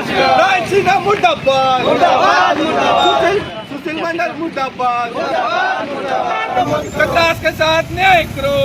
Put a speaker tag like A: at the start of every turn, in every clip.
A: रायसीना मुर्दाबाद, सुशील मंडल मुर्दाबाद, कतरास के साथ न्याय करो।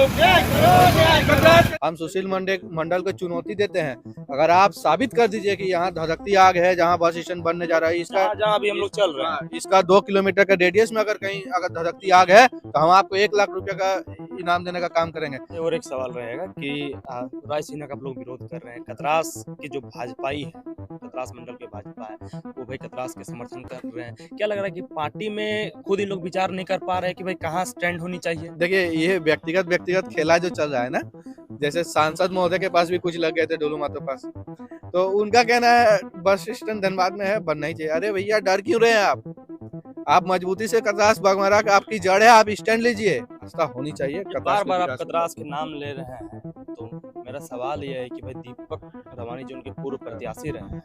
A: हम सुशील मंडल को चुनौती देते हैं, अगर आप साबित कर दीजिए कि यहाँ धधकती आग है, जहाँ बस स्टैंड बनने जा रहा है, इसका
B: जहाँ अभी हम लोग चल रहे हैं,
A: इसका 2 किलोमीटर का रेडियस में अगर कहीं अगर धधकती आग है तो हम आपको 1 लाख रुपए का इनाम देने का काम करेंगे।
B: और एक सवाल रहेगा कि रायसीना का आप लोग विरोध कर रहे हैं, कतरास की जो भाजपाई है, कतरास मंडल के भाजपा है, वो भाई कतरास के समर्थन कर रहे हैं। क्या लग रहा है कि पार्टी में खुद इन लोग विचार नहीं कर पा रहे हैं कि भाई कहाँ स्टैंड होनी चाहिए?
A: देखिए, ये व्यक्तिगत खेला जो चल रहा है ना, जैसे सांसद महोदय के पास भी कुछ लग गए थे, डोलू मातो पास, तो उनका कहना है बस स्टैंड धनबाद में है, बनना ही चाहिए। अरे भैया, डर क्यों रहे हैं आप मजबूती से कतरास बाघमारा आपकी जड़ है, आप स्टैंड लीजिए, रास्ता होनी चाहिए।
B: बार बार आप कतरास के नाम ले रहे हैं, तो मेरा सवाल यह है कि भाई दीपक रवानी जो उनके पूर्व प्रत्याशी रहे हैं,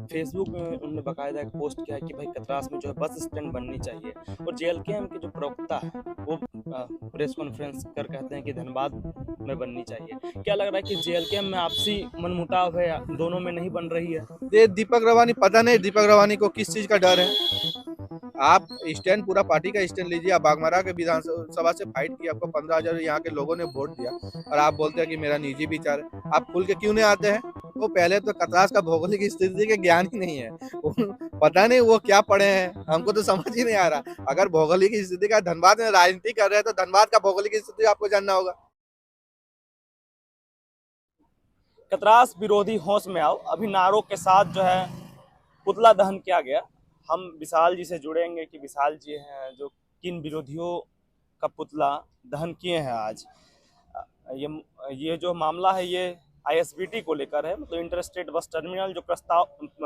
B: फेसबुक में उन्होंने बाकायदा एक पोस्ट किया है कि भाई कतरास में जो है बस स्टैंड बननी चाहिए, और जेएलकेएम के जो प्रवक्ता है वो प्रेस कॉन्फ्रेंस कर कहते हैं कि धनबाद में बननी चाहिए। क्या लग रहा है कि जेएलकेएम में आपसी मनमुटाव है, दोनों में नहीं बन रही है?
A: ये दीपक रवानी, पता नहीं दीपक रवानी को किस चीज का डर है। आप स्टैंड, पूरा पार्टी का स्टैंड लीजिए। आप बाघमारा के विधानसभा से फाइट किया, आपको 15,000 यहाँ के लोगों ने वोट दिया, और आप बोलते हैं कि मेरा निजी विचार है। आप खुल के क्यों नहीं आते हैं? वो पहले तो कतरास का भौगोलिक स्थिति के ज्ञान ही नहीं है, पता नहीं वो क्या पढ़े हैं, हमको तो समझ ही नहीं आ रहा। अगर भौगोलिक स्थिति का धनबाद में राजनीति कर रहे हैं तो धनबाद का भौगोलिक स्थिति आपको जानना होगा।
B: कतरास विरोधी होश में आओ, अभी नारों के साथ जो है पुतला दहन किया गया। हम विशाल जी से जुड़ेंगे कि विशाल जी हैं जो किन विरोधियों का पुतला दहन किए हैं आज। ये जो मामला है ये आईएसबीटी को लेकर है, मतलब इंटर स्टेट बस टर्मिनल जो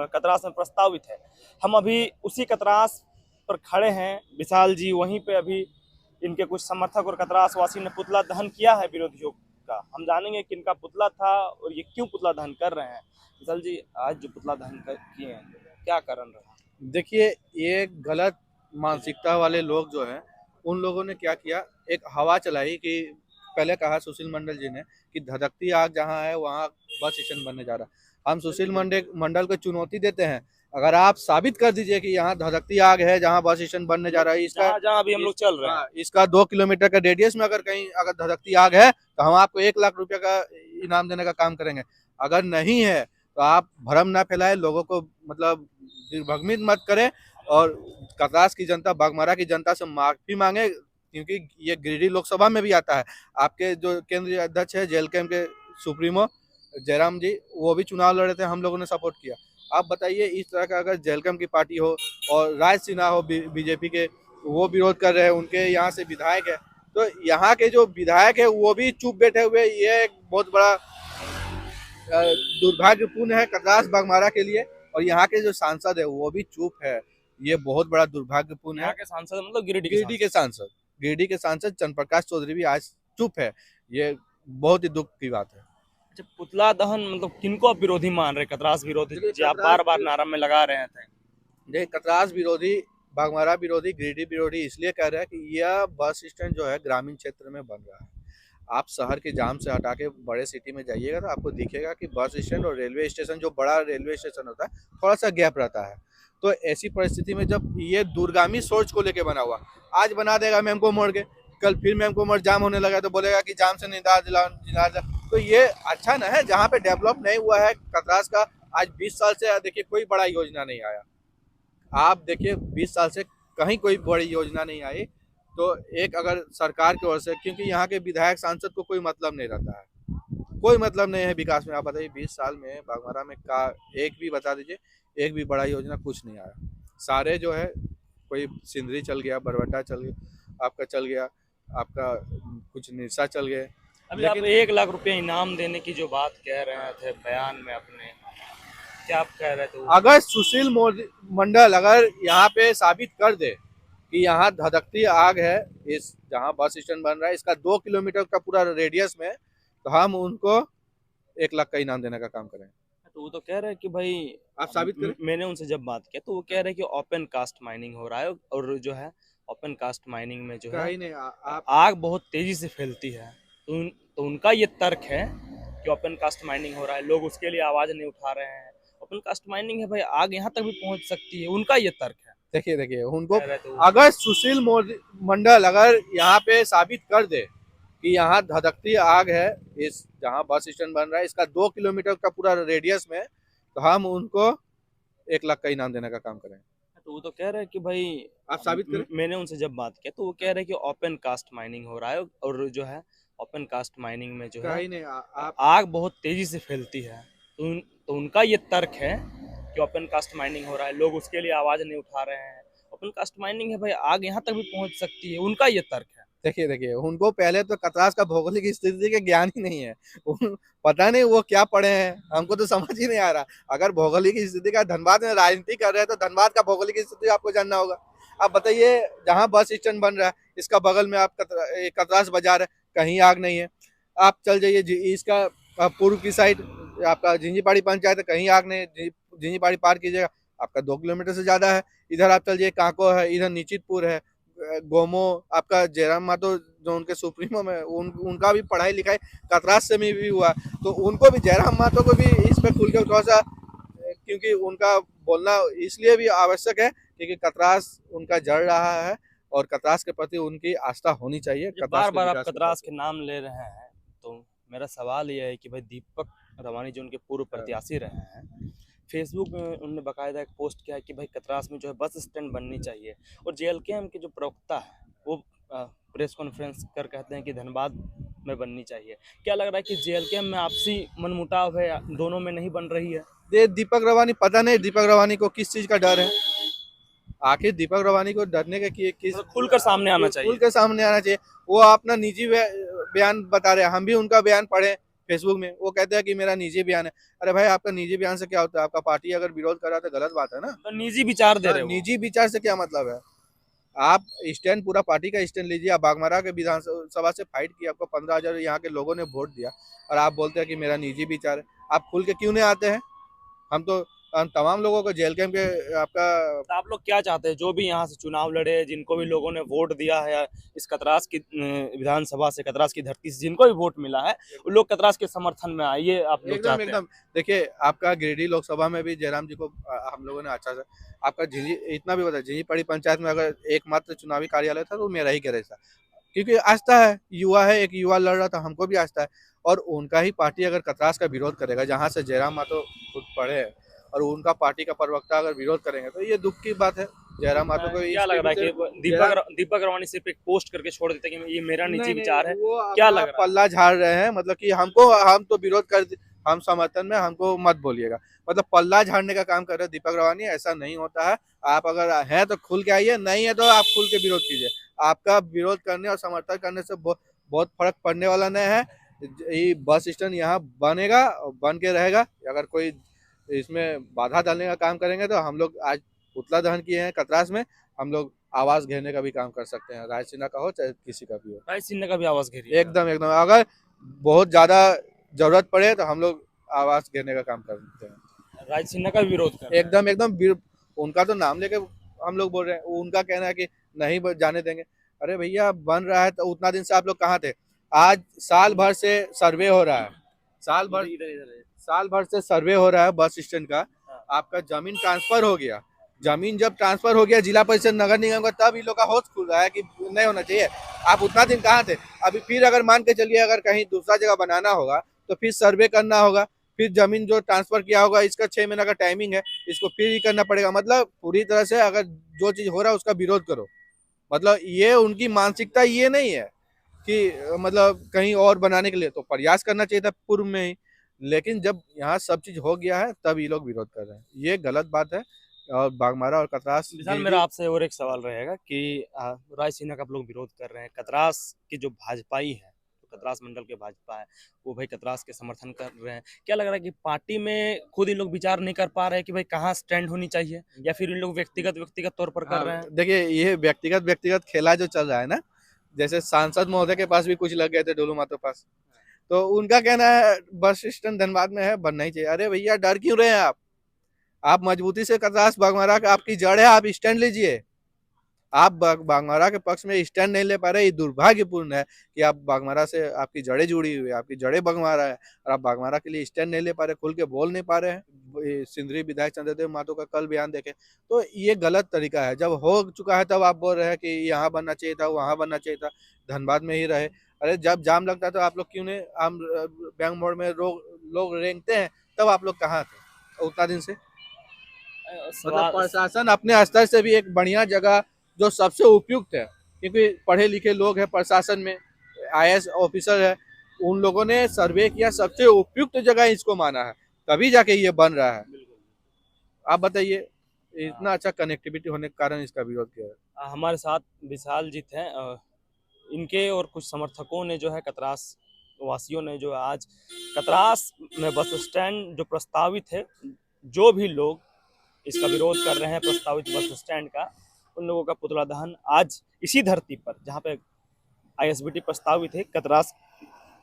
B: कतरास में प्रस्तावित है। हम अभी उसी कतरास पर खड़े हैं, विशाल जी वहीं पे अभी इनके कुछ समर्थक और कतरास वासी ने पुतला दहन किया है विरोधियों का। हम जानेंगे कि इनका पुतला था और ये क्यों पुतला दहन कर रहे हैं। विशाल जी, आज जो पुतला दहन किए हैं क्या कारण रहा?
A: देखिए, ये गलत मानसिकता वाले लोग जो हैं, उन लोगों ने क्या किया, एक हवा चलाई कि पहले कहा सुशील मंडल जी ने कि धधकती आग जहाँ है वहाँ बस स्टैंड बनने जा रहा है। हम सुशील मंडल को चुनौती देते हैं, अगर आप साबित कर दीजिए कि यहाँ धधकती आग है, जहाँ बस स्टैंड बनने जा रहा है, इसका
B: जहाँ अभी हम लोग चल रहे हैं,
A: इसका 2 किलोमीटर का रेडियस में अगर कहीं अगर धधकती आग है तो हम आपको 1 लाख रुपए का इनाम देने का काम करेंगे। अगर नहीं है तो आप भ्रम ना फैलाए, लोगों को मतलब दिग्भ्रमित मत करें, और कतरास की जनता, बाघमारा की जनता से माफी मांगे, क्योंकि ये गिरिडीह लोकसभा में भी आता है। आपके जो केंद्रीय अध्यक्ष है जेएलकेएम के सुप्रीमो जयराम जी, वो भी चुनाव लड़े थे, हम लोगों ने सपोर्ट किया। आप बताइए, इस तरह का अगर जेएलकेएम की पार्टी हो और रायसीना हो बीजेपी के, वो विरोध कर रहे हैं, उनके यहाँ से विधायक है, तो यहाँ के जो विधायक है वो भी चुप बैठे हुए, ये एक बहुत बड़ा दुर्भाग्यपूर्ण है कतरास बाघमारा के लिए। और यहाँ के जो सांसद है वो भी चुप है, ये बहुत बड़ा दुर्भाग्यपूर्ण है।
B: यहाँ के सांसद मतलब
A: गिरिडीह के सांसद चंद्र प्रकाश चौधरी भी आज चुप है, ये बहुत ही दुख की बात है।
B: अच्छा, पुतला दहन मतलब किनको आप विरोधी मान रहे? कतरास विरोधी जो आप बार बार नारा में लगा रहे थे।
A: देखिए, कतरास विरोधी, बाघमारा विरोधी, गिरिडीह विरोधी इसलिए कह रहे हैं कि यह बस स्टैंड जो है ग्रामीण क्षेत्र में बन रहा है। आप शहर के जाम से हटा के बड़े सिटी में जाइएगा तो आपको दिखेगा कि बस स्टैंड और रेलवे स्टेशन, जो बड़ा रेलवे स्टेशन होता है, थोड़ा सा गैप रहता है। तो ऐसी परिस्थिति में जब ये दूरगामी सोच को लेके बना हुआ, आज बना देगा मैमको मोड़ के, कल फिर मैमको मोड़ जाम होने लगा तो बोलेगा कि जाम से निजात दिला, तो ये अच्छा ना है। जहाँ पे डेवलप नहीं हुआ है कतरास का, आज 20 साल से देखिए कोई बड़ा योजना नहीं आया। आप देखिए 20 साल से कहीं कोई बड़ी योजना नहीं आई। तो एक अगर सरकार की ओर से, क्योंकि यहाँ के विधायक सांसद को कोई मतलब नहीं रहता है, कोई मतलब नहीं है विकास में। आप बताइए 20 साल में बाघमारा में का एक भी बता दीजिए, एक भी बड़ा योजना कुछ नहीं आया। सारे जो है, कोई सिंदरी चल गया, बरवड्डा चल गया, आपका चल गया, आपका कुछ निरसा चल गए।
B: अभी आप 1 लाख रुपए इनाम देने की जो बात कह रहे थे बयान में अपने, क्या आप कह रहे थे?
A: अगर सुशील मंडल अगर यहाँ पे साबित कर दे कि यहाँ धधकती आग है, इस जहाँ बस स्टैंड बन रहा है, इसका 2 किलोमीटर का पूरा रेडियस में, तो हम उनको 1 लाख का इनाम देने का काम करेंगे।
B: तो वो तो कह रहे हैं कि भाई
A: आप साबित करें।
B: मैंने उनसे जब बात किया तो वो कह रहे हैं कि ओपन कास्ट माइनिंग हो रहा है, और जो है ओपन कास्ट माइनिंग में जो है
A: नहीं,
B: आग बहुत तेजी से फैलती है। तो उनका ये तर्क है कि ओपन कास्ट माइनिंग हो रहा है, लोग उसके लिए आवाज नहीं उठा रहे हैं। ओपन कास्ट माइनिंग है भाई, आग यहाँ तक भी पहुंच सकती है, उनका ये तर्क है।
A: देखिए उनको
B: कह रहे थे वो।
A: अगर सुशील मंडल अगर यहाँ पे साबित कर दे कि यहाँ धधकती आग है, इस जहाँ बस स्टैंड बन रहा है इसका 2 किलोमीटर का पूरा रेडियस में, तो हम उनको 1 लाख का इनाम देने का काम करेंगे।
B: तो वो तो कह रहे हैं कि भाई
A: आप साबित करें।
B: मैंने उनसे जब बात किया तो वो कह रहे हैं कि ओपन कास्ट माइनिंग हो रहा है, और जो है ओपन कास्ट माइनिंग में जो है
A: कहीं नहीं आप
B: आग बहुत तेजी से फैलती है। तो उनका ये तर्क है कि ओपन कास्ट माइनिंग हो रहा है, लोग उसके लिए आवाज नहीं उठा रहे हैं। ओपन कास्ट माइनिंग है भाई, आग यहाँ तक भी पहुंच सकती है, उनका ये तर्क है।
A: देखिए उनको पहले तो कतरास का भौगोलिक स्थिति के ज्ञान ही नहीं है। पता नहीं वो क्या पढ़े हैं, हमको तो समझ ही नहीं आ रहा। अगर भौगोलिक स्थिति का धनबाद में राजनीति कर रहे हैं तो धनबाद का भौगोलिक स्थिति आपको जानना होगा। आप बताइए, जहाँ बस स्टैंड बन रहा है इसका बगल में आप कतरास बाजार है, कहीं आग नहीं है। आप चल जाइए इसका पूर्व की साइड आपका झिंझीपाड़ी पंचायत है, कहीं आग नहीं है। झिंझीपाड़ी पार कीजिएगा, आपका 2 किलोमीटर से ज्यादा है। इधर आप चल जाइए काको है, इधर निश्चितपुर है, गोमो आपका जयराम मातो जो उनके सुप्रीमो में उनका भी पढ़ाई लिखाई कतरास से में भी हुआ, तो उनको भी जयराम मातो को भी इस पे खुल के थोड़ा सा, क्योंकि उनका बोलना इसलिए भी आवश्यक है क्योंकि कतरास उनका जड़ रहा है और कतरास के प्रति उनकी आस्था होनी चाहिए।
B: बार बार आप कतरास के नाम ले रहे हैं तो मेरा सवाल यह है कि भाई दीपक रवानी जो उनके पूर्व प्रत्याशी रहे हैं, फेसबुक में उन्होंने बाकायदा एक पोस्ट किया है कि भाई कतरास में जो है बस स्टैंड बननी चाहिए, और जेएलकेएम के जो प्रवक्ता है वो प्रेस कॉन्फ्रेंस कर कहते हैं कि धनबाद में बननी चाहिए। क्या लग रहा है कि जेएलकेएम में आपसी मनमुटाव है, दोनों में नहीं बन रही है?
A: दीपक रवानी, पता नहीं दीपक रवानी को किस चीज का डर है। आखिर दीपक रवानी को डरने के किस,
B: खुलकर सामने आना चाहिए,
A: खुलकर सामने आना चाहिए। वो अपना निजी बयान बता रहे हैं, हम भी उनका बयान पढ़े फेसबुक में, वो कहते हैं कि मेरा निजी बयान है। अरे भाई, आपका निजी बयान से क्या होता है? आपका पार्टी अगर विरोध कर रहा है तो गलत बात है ना।
B: तो निजी विचार दे रहे हो।
A: निजी विचार से क्या मतलब है? आप स्टैंड पूरा पार्टी का स्टैंड लीजिए। आप बागमारा के विधानसभा से फाइट किया, आपको 15,000 यहाँ के लोगों ने वोट दिया, और आप बोलते हैं कि मेरा निजी विचार है। आप खुल के क्यों नहीं आते हैं? हम तो तमाम लोगों को जेल कैंप के आपका,
B: तो आप लोग क्या चाहते हैं, जो भी यहाँ से चुनाव लड़े, जिनको भी लोगों ने वोट दिया है इस कतरास की विधानसभा से, कतरास की धरती से जिनको भी वोट मिला है, वो लोग कतरास के समर्थन में आए, ये आप लोग चाहते हैं?
A: एकदम देखिए, आपका गिरिडीह लोकसभा में भी जयराम जी को हम लोगों ने अच्छा सा, आपका इतना भी बता, झिंझीपाड़ी पंचायत में अगर एकमात्र चुनावी कार्यालय था तो मेरा ही कह था, क्योंकि आस्था है, युवा है, एक युवा लड़ रहा था, हमको भी आस्था है। और उनका ही पार्टी अगर कतरास का विरोध करेगा, जहाँ से जयराम मातो खुद पढ़े हैं, और उनका पार्टी का प्रवक्ता अगर विरोध करेंगे तो ये दुख की बात है। जयराम मातो को
B: क्या लग रहा है कि दीपक रवानी सिर्फ एक पोस्ट करके छोड़ देते कि ये मेरा निजी विचार है?
A: वो
B: क्या लग रहा है?
A: पल्ला झाड़ रहे हैं, मतलब कि हम तो विरोध कर, हम समर्थन में, हमको मत बोलिएगा, मतलब पल्ला झाड़ने का काम कर रहे हैं दीपक रवानी। ऐसा नहीं होता है। आप अगर हैं तो खुल के आइए, नहीं है तो आप खुल के विरोध कीजिए। आपका विरोध करने और समर्थन करने से बहुत फर्क पड़ने वाला नहीं है। ये बस स्टैंड यहाँ बनेगा, बन के रहेगा। अगर कोई इसमें बाधा डालने का काम करेंगे तो हम लोग आज पुतला दहन किए हैं कतरास में, हम लोग आवाज घेरने का भी काम कर सकते हैं। राय सिन्हा का हो चाहे किसी का भी हो,
B: राय सिन्हा का भी आवाज घेरिए।
A: एकदम अगर बहुत ज्यादा जरूरत पड़े तो हम लोग आवाज घेरने का काम करते हैं।
B: राय सिन्हा का विरोध कर
A: एकदम उनका तो नाम लेके हम लोग बोल रहे हैं। उनका कहना है कि नहीं जाने देंगे। अरे भैया, बन रहा है तो उतना दिन से आप लोग कहाँ थे? आज साल भर से सर्वे हो रहा है, साल भर से सर्वे हो रहा है बस स्टैंड का। आपका जमीन ट्रांसफर हो गया, जमीन जब ट्रांसफर हो गया जिला परिषद नगर निगम का, तब इन लोग का होश खुल रहा है कि नहीं होना चाहिए। आप उतना दिन कहाँ थे? अभी फिर अगर मान के चलिए, अगर कहीं दूसरा जगह बनाना होगा तो फिर सर्वे करना होगा, फिर जमीन जो ट्रांसफर किया होगा इसका 6 महीना का टाइमिंग है, इसको फिर ही करना पड़ेगा। मतलब पूरी तरह से अगर जो चीज हो रहा है उसका विरोध करो। मतलब ये उनकी मानसिकता ये नहीं है कि मतलब कहीं और बनाने के लिए, तो प्रयास करना चाहिए था पूर्व में ही। लेकिन जब यहाँ सब चीज हो गया है तब ये लोग विरोध कर रहे हैं, ये गलत बात है। और बागमारा और कतरास,
B: विशाल, मेरा आपसे और एक सवाल रहेगा कि राय सिन्हा का आप लोग विरोध कर रहे हैं, कतरास की जो भाजपाई है, तो कतरास मंडल के भाजपा है, वो भाई कतरास के समर्थन कर रहे हैं। क्या लग रहा है कि पार्टी में खुद इन लोग विचार नहीं कर पा रहे हैं कि भाई कहाँ स्टैंड होनी चाहिए, या फिर इन लोग व्यक्तिगत तौर पर कर रहे हैं?
A: देखिए, ये व्यक्तिगत खेला जो चल रहा है ना, जैसे सांसद महोदय के पास भी कुछ लग गए थे, डोलू मातो पास, तो उनका कहना है बस स्टैंड धनबाद में है, बनना ही चाहिए। अरे भैया, डर क्यों रहे हैं आप मजबूती से कतरास बागमारा का आपकी जड़ है, आप स्टैंड लीजिए। आप बाघमारा के पक्ष में स्टैंड नहीं ले पा रहे, ये दुर्भाग्यपूर्ण है कि आप बाघमारा से आपकी जड़ें जुड़ी हुई है, आपकी जड़ें बाघमारा है और आप बाघमारा के लिए स्टैंड नहीं ले पा रहे, खुल के बोल नहीं पा रहे हैं। सिंदरी विधायक चंद्रदेव महतो का कल बयान देखे तो ये गलत तरीका है। जब हो चुका है तब आप बोल रहे हैं कि यहाँ बनना चाहिए था, वहाँ बनना चाहिए था, धनबाद में ही रहे। अरे जब जाम लगता है तो आप लोग क्यों नहीं, हम बैंक मोड़ में लोग रेंगते हैं, तब आप लोग कहाँ थे उतना दिन से? मतलब प्रशासन अपने स्तर से भी एक बढ़िया जगह जो सबसे उपयुक्त है, क्योंकि पढ़े लिखे लोग हैं प्रशासन में, आईएएस ऑफिसर है, उन लोगों ने सर्वे किया, सबसे उपयुक्त जगह इसको माना है, तभी जाके ये बन रहा है। आप बताइए, इतना अच्छा कनेक्टिविटी होने के कारण इसका विरोध किया है।
B: हमारे साथ विशाल जी थे, इनके और कुछ समर्थकों ने जो है कतरास वासियों ने जो आज कतरास में बस स्टैंड जो प्रस्तावित है, जो भी लोग इसका विरोध कर रहे हैं प्रस्तावित बस स्टैंड का, उन लोगों का पुतला दहन आज इसी धरती पर जहाँ पे आईएसबीटी प्रस्तावित है, कतरास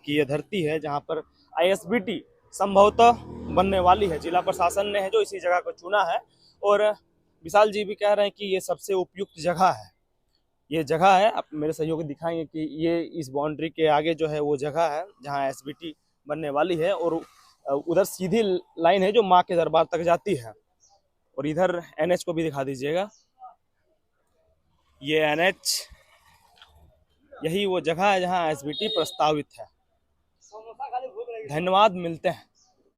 B: की यह धरती है जहाँ पर आईएसबीटी संभवतः बनने वाली है। जिला प्रशासन ने है जो इसी जगह को चुना है और विशाल जी भी कह रहे हैं कि ये सबसे उपयुक्त जगह है। ये जगह है, आप मेरे सहयोगी दिखाएंगे कि ये इस बाउंड्री के आगे जो है वो जगह है जहाँ एसबीटी बनने वाली है और उधर सीधी लाइन है जो माँ के दरबार तक जाती है। और इधर एनएच को भी दिखा दीजिएगा, ये एनएच, यही वो जगह है जहाँ एसबीटी प्रस्तावित है। धन्यवाद, मिलते हैं।